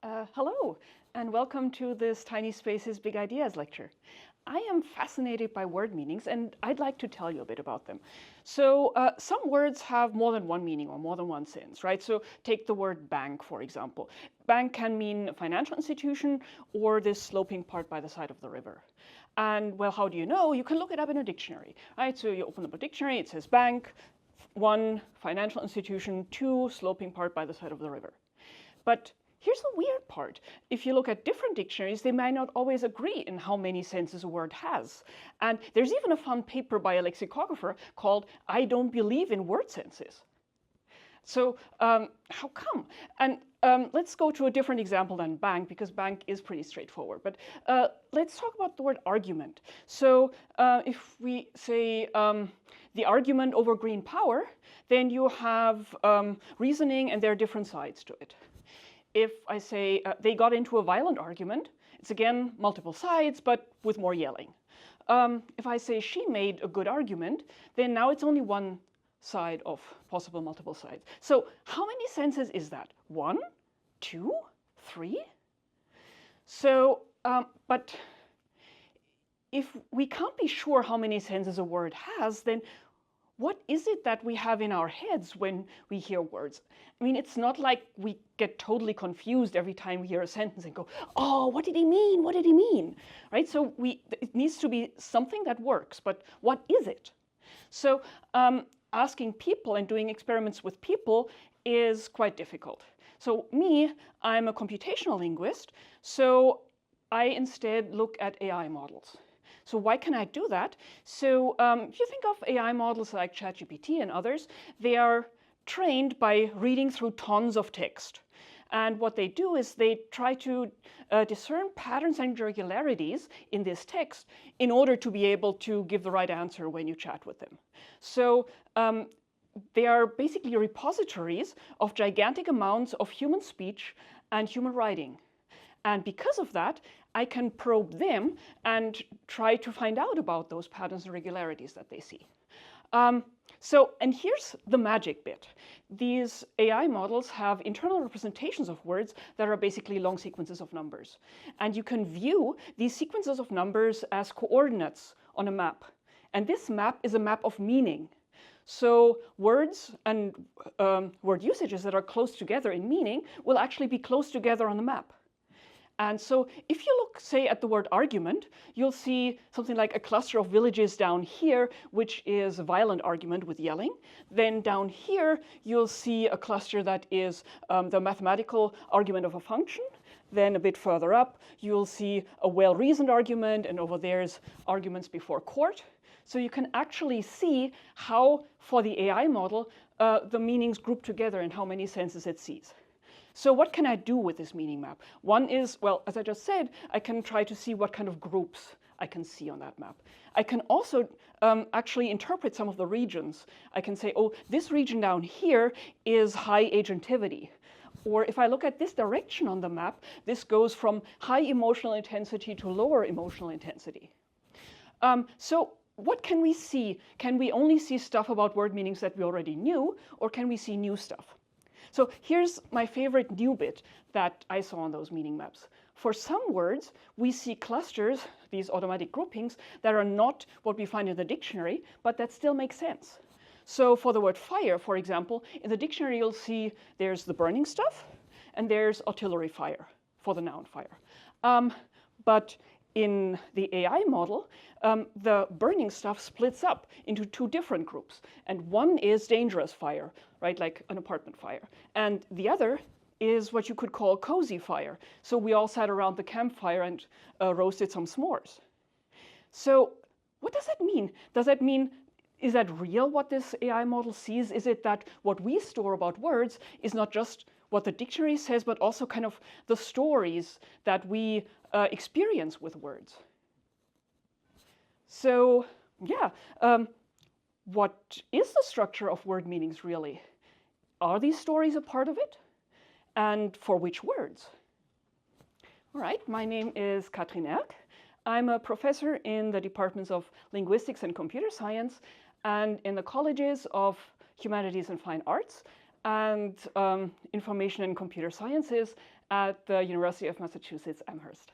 Hello, and welcome to this Tiny Spaces Big Ideas lecture. I am fascinated by word meanings, and I'd like to tell you a bit about them. So some words have more than one meaning or more than one sense, right? So take the word bank, for example. Bank can mean a financial institution or this sloping part by the side of the river. And well, how do you know? You can look it up in a dictionary, right? So you open up a dictionary, it says bank, one, financial institution, two, sloping part by the side of the river. But here's the weird part. If you look at different dictionaries, they might not always agree in how many senses a word has. And there's even a fun paper by a lexicographer called I Don't Believe in Word Senses. So how come? And let's go to a different example than bank, because bank is pretty straightforward. But let's talk about the word argument. So if we say the argument over green power, then you have reasoning, and there are different sides to it. If I say they got into a violent argument, it's again multiple sides, but with more yelling. If I say she made a good argument, then now it's only one side of possible multiple sides. So how many senses is that? 1, 2, 3? So, but if we can't be sure how many senses a word has, then what is it that we have in our heads when we hear words? I mean, it's not like we get totally confused every time we hear a sentence and go, oh, what did he mean? What did he mean? Right? So it needs to be something that works, but what is it? So asking people and doing experiments with people is quite difficult. So me, I'm a computational linguist, so I instead look at AI models. So why can I do that? So if you think of AI models like ChatGPT and others, they are trained by reading through tons of text. And what they do is they try to discern patterns and irregularities in this text in order to be able to give the right answer when you chat with them. So they are basically repositories of gigantic amounts of human speech and human writing. And because of that, I can probe them and try to find out about those patterns and regularities that they see. And here's the magic bit. These AI models have internal representations of words that are basically long sequences of numbers. And you can view these sequences of numbers as coordinates on a map. And this map is a map of meaning. So words and word usages that are close together in meaning will actually be close together on the map. And so if you look, say, at the word argument, you'll see something like a cluster of villages down here, which is a violent argument with yelling. Then down here, you'll see a cluster that is the mathematical argument of a function. Then a bit further up, you'll see a well-reasoned argument, and over there's arguments before court. So you can actually see how, for the AI model, the meanings group together and how many senses it sees. So what can I do with this meaning map? One is, well, as I just said, I can try to see what kind of groups I can see on that map. I can also actually interpret some of the regions. I can say, oh, this region down here is high agentivity. Or if I look at this direction on the map, this goes from high emotional intensity to lower emotional intensity. So what can we see? Can we only see stuff about word meanings that we already knew, or can we see new stuff? So here's my favorite new bit that I saw on those meaning maps. For some words, we see clusters, these automatic groupings, that are not what we find in the dictionary, but that still make sense. So for the word fire, for example, in the dictionary you'll see there's the burning stuff, and there's artillery fire for the noun fire. But in the AI model, the burning stuff splits up into two different groups. And one is dangerous fire, right, like an apartment fire. And the other is what you could call cozy fire. So we all sat around the campfire and roasted some s'mores. So what does that mean? Does that mean, is that real what this AI model sees? Is it that what we store about words is not just what the dictionary says, but also kind of the stories that we experience with words? So yeah, what is the structure of word meanings really? Are these stories a part of it? And for which words? All right, my name is Katrin Erk. I'm a professor in the departments of Linguistics and Computer Science and in the colleges of Humanities and Fine Arts and Information and Computer Sciences at the University of Massachusetts Amherst.